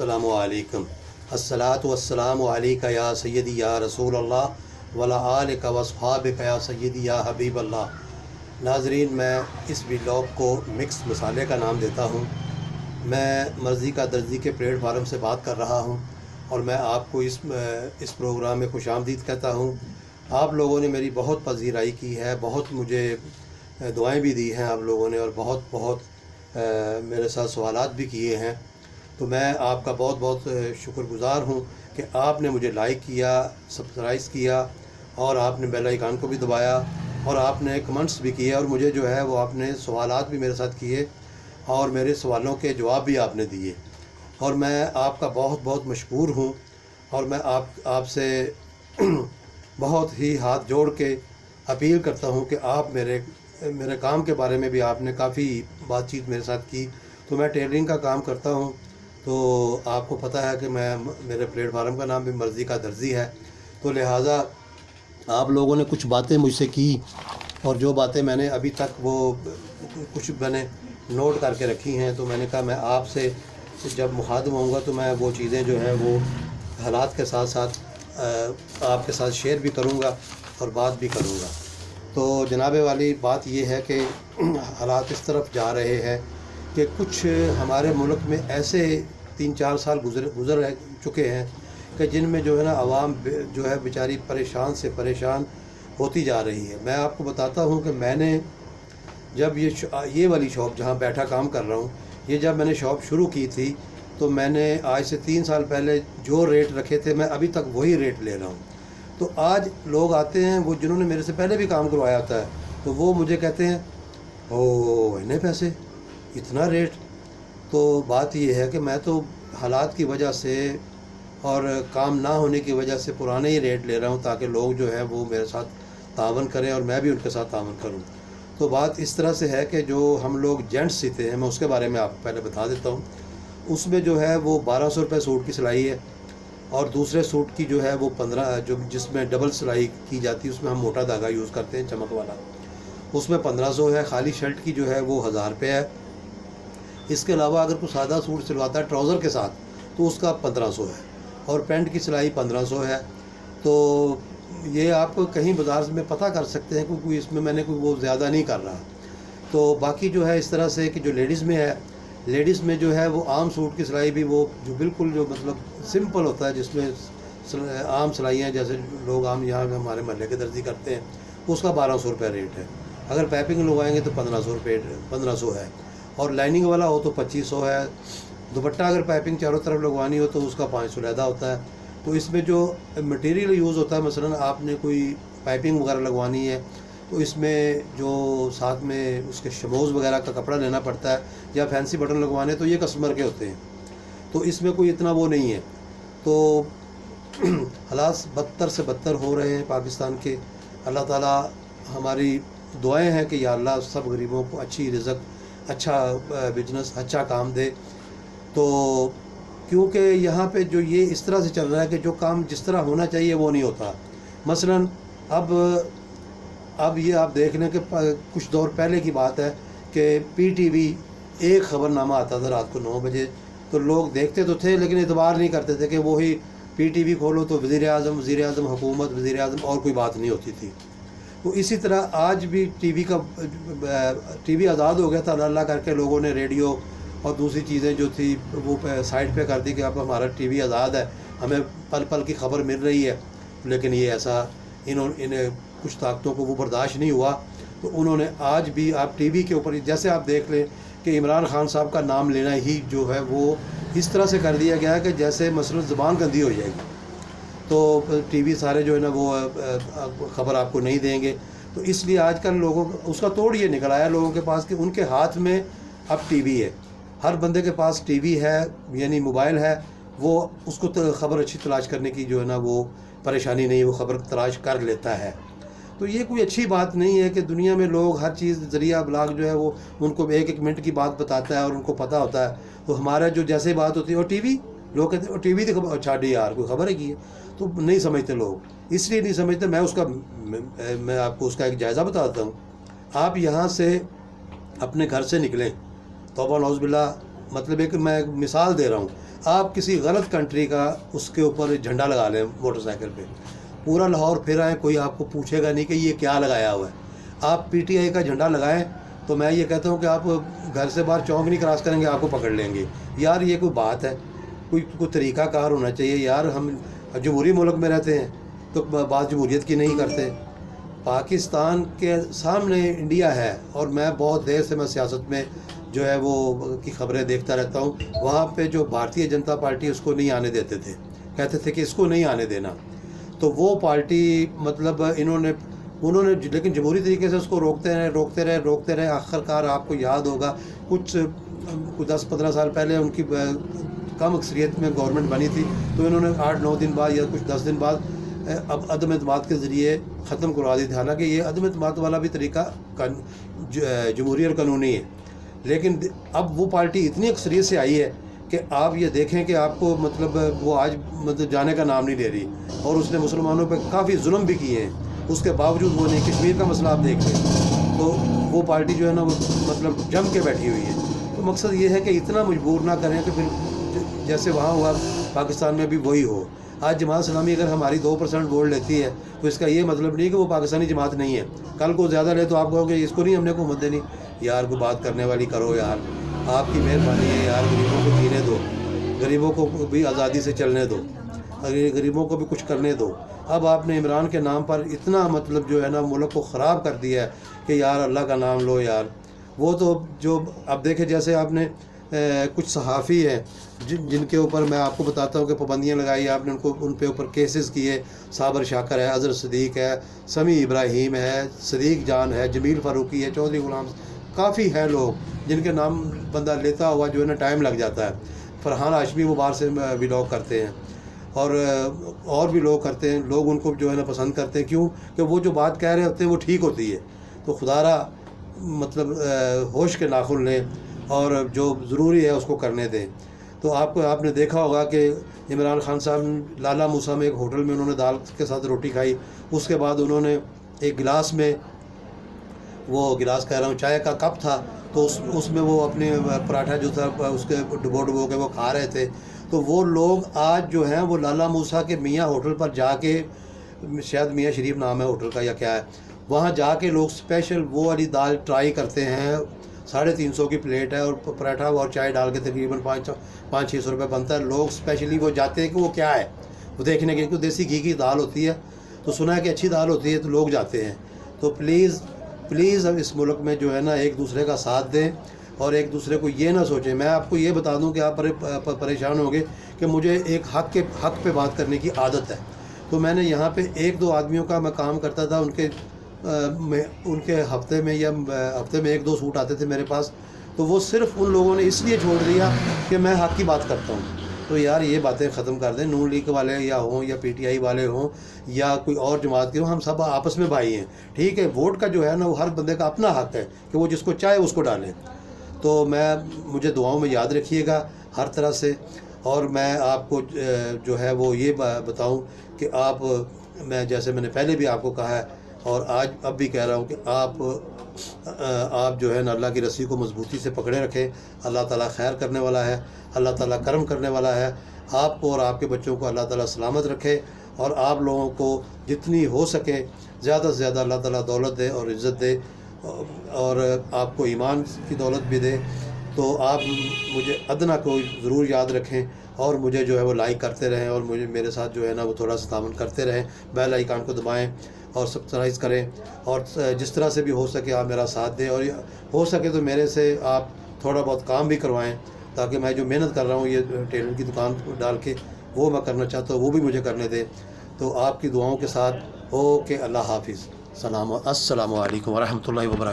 السلام علیکم۔ الصلاۃ والسلام علیک یا سیدی یا رسول اللہ وعلی آلک و اصحابک یا سیدی یا حبیب اللہ۔ ناظرین، میں اس ولاگ کو مکس مسالے کا نام دیتا ہوں۔ میں مرضی کا درزی کے پلیٹ فارم سے بات کر رہا ہوں اور میں آپ کو اس پروگرام میں خوش آمدید کہتا ہوں۔ آپ لوگوں نے میری بہت پذیرائی کی ہے، بہت مجھے دعائیں بھی دی ہیں آپ لوگوں نے، اور بہت میرے ساتھ سوالات بھی کیے ہیں۔ تو میں آپ کا بہت بہت شکر گزار ہوں کہ آپ نے مجھے لائک کیا، سبسکرائب کیا، اور آپ نے بیل آئیکن کو بھی دبایا، اور آپ نے کمنٹس بھی کیے، اور مجھے جو ہے وہ آپ نے سوالات بھی میرے ساتھ کیے، اور میرے سوالوں کے جواب بھی آپ نے دیے، اور میں آپ کا بہت بہت مشکور ہوں۔ اور میں آپ سے بہت ہی ہاتھ جوڑ کے اپیل کرتا ہوں کہ آپ میرے کام کے بارے میں بھی آپ نے کافی بات چیت میرے ساتھ کی۔ تو میں ٹیلرنگ کا کام کرتا ہوں، تو آپ کو پتہ ہے کہ میرے پلیٹ فارم کا نام بھی مرضی کا درزی ہے، تو لہٰذا آپ لوگوں نے کچھ باتیں مجھ سے کی، اور جو باتیں میں نے ابھی تک کچھ میں نے نوٹ کر کے رکھی ہیں، تو میں نے کہا میں آپ سے جب مخاطب ہوں گا تو میں وہ چیزیں جو ہے وہ حالات کے ساتھ ساتھ آپ کے ساتھ شیئر بھی کروں گا اور بات بھی کروں گا۔ تو جناب والی بات یہ ہے کہ حالات اس طرف جا رہے ہیں کہ کچھ ہمارے ملک میں ایسے 3-4 سال گزر چکے ہیں کہ جن میں جو ہے نا عوام جو ہے بیچاری پریشان سے پریشان ہوتی جا رہی ہے۔ میں آپ کو بتاتا ہوں کہ میں نے جب یہ والی شاپ جہاں بیٹھا کام کر رہا ہوں، یہ جب میں نے شاپ شروع کی تھی تو میں نے آج سے 3 سال پہلے جو ریٹ رکھے تھے میں ابھی تک وہی ریٹ لے رہا ہوں۔ تو آج لوگ آتے ہیں، وہ جنہوں نے میرے سے پہلے بھی کام کروایا ہوتا ہے، تو وہ مجھے کہتے ہیں اتنے پیسے، اتنا ریٹ۔ تو بات یہ ہے کہ میں تو حالات کی وجہ سے اور کام نہ ہونے کی وجہ سے پرانے ہی ریٹ لے رہا ہوں، تاکہ لوگ جو ہے وہ میرے ساتھ تعاون کریں اور میں بھی ان کے ساتھ تعاون کروں۔ تو بات اس طرح سے ہے کہ جو ہم لوگ جینٹس سیتے ہیں، میں اس کے بارے میں آپ کو پہلے بتا دیتا ہوں۔ اس میں جو ہے وہ 1200 روپے سوٹ کی سلائی ہے، اور دوسرے سوٹ کی جو ہے وہ 15 جس میں ڈبل سلائی کی جاتی ہے، اس میں ہم موٹا دھاگا یوز کرتے ہیں چمک والا، اس میں 1500 ہے۔ خالی شرٹ کی جو ہے وہ 1000 روپے ہے۔ اس کے علاوہ اگر کوئی سادہ سوٹ سلواتا ہے ٹراؤزر کے ساتھ تو اس کا 1500 ہے، اور پینٹ کی سلائی 1500 ہے۔ تو یہ آپ کہیں بازار میں پتہ کر سکتے ہیں، کیونکہ اس میں نے کوئی وہ زیادہ نہیں کر رہا۔ تو باقی جو ہے اس طرح سے کہ جو لیڈیز میں ہے، لیڈیز میں جو ہے وہ عام سوٹ کی سلائی بھی وہ جو بالکل جو مطلب سمپل ہوتا ہے، جس میں عام سلائیاں جیسے لوگ عام یہاں ہمارے محلے کے درزی کرتے ہیں، اس کا 1200 روپے ریٹ ہے۔ اگر پیپنگ لگوائیں گے تو 1500 ہے، اور لائننگ والا ہو تو 2500 ہے۔ دوپٹہ اگر پائپنگ چاروں طرف لگوانی ہو تو اس کا 500 علیحدہ ہوتا ہے۔ تو اس میں جو مٹیریل یوز ہوتا ہے، مثلا آپ نے کوئی پائپنگ وغیرہ لگوانی ہے تو اس میں جو ساتھ میں اس کے شموز وغیرہ کا کپڑا لینا پڑتا ہے، یا فینسی بٹن لگوانے تو یہ کسٹمر کے ہوتے ہیں، تو اس میں کوئی اتنا وہ نہیں ہے۔ تو حالات بدتر سے بدتر ہو رہے ہیں پاکستان کے۔ اللہ تعالیٰ ہماری دعائیں ہیں کہ یا اللہ سب غریبوں کو اچھی رزق، اچھا بزنس، اچھا کام دے۔ تو کیونکہ یہاں پہ جو یہ اس طرح سے چل رہا ہے کہ جو کام جس طرح ہونا چاہیے وہ نہیں ہوتا۔ مثلا اب یہ آپ دیکھ لیں کہ کچھ دور پہلے کی بات ہے کہ پی ٹی وی ایک خبر نامہ آتا تھا رات کو 9 بجے، تو لوگ دیکھتے تو تھے لیکن اعتبار نہیں کرتے تھے کہ وہی پی ٹی وی کھولو تو وزیر اعظم حکومت، وزیر اعظم، اور کوئی بات نہیں ہوتی تھی۔ تو اسی طرح آج بھی ٹی وی آزاد ہو گیا تھا، اللہ اللہ کر کے لوگوں نے ریڈیو اور دوسری چیزیں جو تھی وہ سائڈ پہ کر دی کہ اب ہمارا ٹی وی آزاد ہے، ہمیں پل پل کی خبر مل رہی ہے۔ لیکن یہ ایسا انہیں کچھ طاقتوں کو وہ برداشت نہیں ہوا، تو انہوں نے آج بھی آپ ٹی وی کے اوپر جیسے آپ دیکھ لیں کہ عمران خان صاحب کا نام لینا ہی جو ہے وہ اس طرح سے کر دیا گیا ہے کہ جیسے مثلا زبان گندی ہو جائے گی، تو ٹی وی سارے جو ہے نا وہ خبر آپ کو نہیں دیں گے۔ تو اس لیے آج کل لوگوں اس کا توڑ یہ نکل آیا لوگوں کے پاس کہ ان کے ہاتھ میں اب ٹی وی ہے، ہر بندے کے پاس ٹی وی ہے، یعنی موبائل ہے، وہ اس کو خبر اچھی تلاش کرنے کی جو ہے نا وہ پریشانی نہیں، وہ خبر تلاش کر لیتا ہے۔ تو یہ کوئی اچھی بات نہیں ہے کہ دنیا میں لوگ ہر چیز ذریعہ ابلاغ جو ہے وہ ان کو 1 منٹ کی بات بتاتا ہے اور ان کو پتہ ہوتا ہے۔ تو ہمارا جو جیسے بات ہوتی ہے اور ٹی وی، لوگ کہتے ہیں اور ٹی وی کی خبر، اچھا یار کوئی خبر ہے کی ہے، تو نہیں سمجھتے لوگ، اس لیے نہیں سمجھتے۔ میں آپ کو اس کا ایک جائزہ بتا دیتا ہوں۔ آپ یہاں سے اپنے گھر سے نکلیں، توبہ نعوذ باللہ، مطلب ایک میں مثال دے رہا ہوں، آپ کسی غلط کنٹری کا اس کے اوپر جھنڈا لگا لیں موٹر سائیکل پہ، پورا لاہور پھر آئیں، کوئی آپ کو پوچھے گا نہیں کہ یہ کیا لگایا ہوا ہے۔ آپ پی ٹی آئی کا جھنڈا لگائیں تو میں یہ کہتا ہوں کہ آپ گھر سے باہر چوک نہیں کراس کریں گے، آپ کو پکڑ لیں گے۔ یار یہ کوئی بات ہے؟ کوئی طریقہ کار ہونا چاہیے یار۔ ہم جمہوری ملک میں رہتے ہیں تو بات جمہوریت کی نہیں کرتے۔ پاکستان کے سامنے انڈیا ہے، اور میں بہت دیر سے میں سیاست میں جو ہے وہ کی خبریں دیکھتا رہتا ہوں۔ وہاں پہ جو بھارتیہ جنتا پارٹی اس کو نہیں آنے دیتے تھے، کہتے تھے کہ اس کو نہیں آنے دینا، تو وہ پارٹی مطلب انہوں نے لیکن جمہوری طریقے سے اس کو روکتے رہے۔ آخرکار آپ کو یاد ہوگا کچھ 10-15 سال پہلے ان کی کم اکثریت میں گورنمنٹ بنی تھی، تو انہوں نے 8-9 دن بعد یا کچھ 10 دن بعد اب عدم اعتماد کے ذریعے ختم کروا دی تھی۔ حالانکہ یہ عدم اعتماد والا بھی طریقہ جمہوری اور قانونی ہے، لیکن اب وہ پارٹی اتنی اکثریت سے آئی ہے کہ آپ یہ دیکھیں کہ آپ کو مطلب وہ آج مطلب جانے کا نام نہیں لے رہی، اور اس نے مسلمانوں پہ کافی ظلم بھی کیے ہیں، اس کے باوجود وہ نہیں۔ کشمیر کا مسئلہ آپ دیکھ لیں تو وہ پارٹی جو ہے نا وہ مطلب جم کے بیٹھی ہوئی ہے۔ تو مقصد یہ ہے کہ اتنا مجبور نہ کریں کہ پھر جیسے وہاں ہوا پاکستان میں بھی وہی ہو۔ آج جماعت اسلامی اگر ہماری 2% ووٹ لیتی ہے تو اس کا یہ مطلب نہیں کہ وہ پاکستانی جماعت نہیں ہے۔ کل کو زیادہ لے تو آپ کہو گے اس کو نہیں ہم نے حکومت دینی۔ یار کو بات کرنے والی کرو یار، آپ کی مہربانی ہے یار، غریبوں کو جینے دو، غریبوں کو بھی آزادی سے چلنے دو، غریبوں کو بھی کچھ کرنے دو۔ اب آپ نے عمران کے نام پر اتنا مطلب جو ہے نا ملک کو خراب کر دیا ہے کہ یار اللہ کا نام لو یار۔ وہ تو جو اب دیکھیں جیسے آپ نے کچھ صحافی ہیں جن کے اوپر میں آپ کو بتاتا ہوں کہ پابندیاں لگائی، آپ نے ان پہ اوپر کیسز کیے۔ صابر شاکر ہے، اظہر صدیق ہے، سمیع ابراہیم ہے، صدیق جان ہے، جمیل فاروقی ہے، چودھری غلام، کافی ہیں لوگ جن کے نام بندہ لیتا ہوا جو ہے نا ٹائم لگ جاتا ہے۔ فرحان ہاشمی وہ باہر سے ولاگ کرتے ہیں، اور بھی لوگ کرتے ہیں، لوگ ان کو جو ہے نا پسند کرتے ہیں۔ کیوں کہ وہ جو بات کہہ رہے ہوتے ہیں وہ ٹھیک ہوتی ہے۔ تو خدا را مطلب ہوش کے ناخن لیں اور جو ضروری ہے اس کو کرنے دیں۔ تو آپ نے دیکھا ہوگا کہ عمران خان صاحب لالا موسیٰ میں ایک ہوٹل میں انہوں نے دال کے ساتھ روٹی کھائی، اس کے بعد انہوں نے ایک گلاس میں، وہ گلاس کہہ رہا ہوں چائے کا کپ تھا، تو اس میں وہ اپنے پراٹھا جو تھا اس کے ڈبو کے وہ کھا رہے تھے۔ تو وہ لوگ آج جو ہیں وہ لالا موسیٰ کے میاں ہوٹل پر جا کے، شاید میاں شریف نام ہے ہوٹل کا یا کیا ہے، وہاں جا کے لوگ اسپیشل وہ والی دال ٹرائی کرتے ہیں۔ 350 کی پلیٹ ہے اور پراٹھا اور چائے ڈال کے تقریباً 500-600 روپے بنتا ہے۔ لوگ اسپیشلی وہ جاتے ہیں کہ وہ کیا ہے وہ دیکھنے کے، کیونکہ دیسی گھی کی دال ہوتی ہے تو سنا ہے کہ اچھی دال ہوتی ہے تو لوگ جاتے ہیں۔ تو پلیز اب اس ملک میں جو ہے نا ایک دوسرے کا ساتھ دیں اور ایک دوسرے کو یہ نہ سوچیں۔ میں آپ کو یہ بتا دوں کہ آپ پریشان ہوں گے کہ مجھے ایک حق پہ بات کرنے کی عادت ہے، تو میں نے یہاں پہ 1-2 آدمیوں کا میں کام کرتا تھا، ان کے ہفتے میں 1-2 سوٹ آتے تھے میرے پاس، تو وہ صرف ان لوگوں نے اس لیے چھوڑ دیا کہ میں حق کی بات کرتا ہوں۔ تو یار یہ باتیں ختم کر دیں، نون لیگ والے یا ہوں یا پی ٹی آئی والے ہوں یا کوئی اور جماعت کے ہوں، ہم سب آپس میں بھائی ہیں، ٹھیک ہے۔ ووٹ کا جو ہے نا وہ ہر بندے کا اپنا حق ہے کہ وہ جس کو چاہے اس کو ڈالے۔ تو مجھے دعاؤں میں یاد رکھیے گا ہر طرح سے، اور میں آپ کو جو ہے وہ یہ بتاؤں کہ میں جیسے میں نے پہلے بھی آپ کو کہا ہے اور اب بھی کہہ رہا ہوں کہ آپ جو ہے نا اللہ کی رسی کو مضبوطی سے پکڑے رکھیں۔ اللہ تعالیٰ خیر کرنے والا ہے، اللہ تعالیٰ کرم کرنے والا ہے۔ آپ کو اور آپ کے بچوں کو اللہ تعالیٰ سلامت رکھے، اور آپ لوگوں کو جتنی ہو سکے زیادہ سے زیادہ اللہ تعالیٰ دولت دے اور عزت دے، اور آپ کو ایمان کی دولت بھی دے۔ تو آپ مجھے ادنا کو ضرور یاد رکھیں، اور مجھے جو ہے وہ لائک کرتے رہیں، اور میرے ساتھ جو ہے نا وہ تھوڑا سا تعاون کرتے رہیں، بیل آئیکن کو دبائیں اور سبسکرائب کریں، اور جس طرح سے بھی ہو سکے آپ میرا ساتھ دیں، اور ہو سکے تو میرے سے آپ تھوڑا بہت کام بھی کروائیں، تاکہ میں جو محنت کر رہا ہوں یہ ٹیلر کی دکان ڈال کے وہ میں کرنا چاہتا ہوں وہ بھی مجھے کرنے دیں۔ تو آپ کی دعاؤں کے ساتھ اوکے، اللہ حافظ، السلام علیکم ورحمۃ اللہ وبرکاتہ۔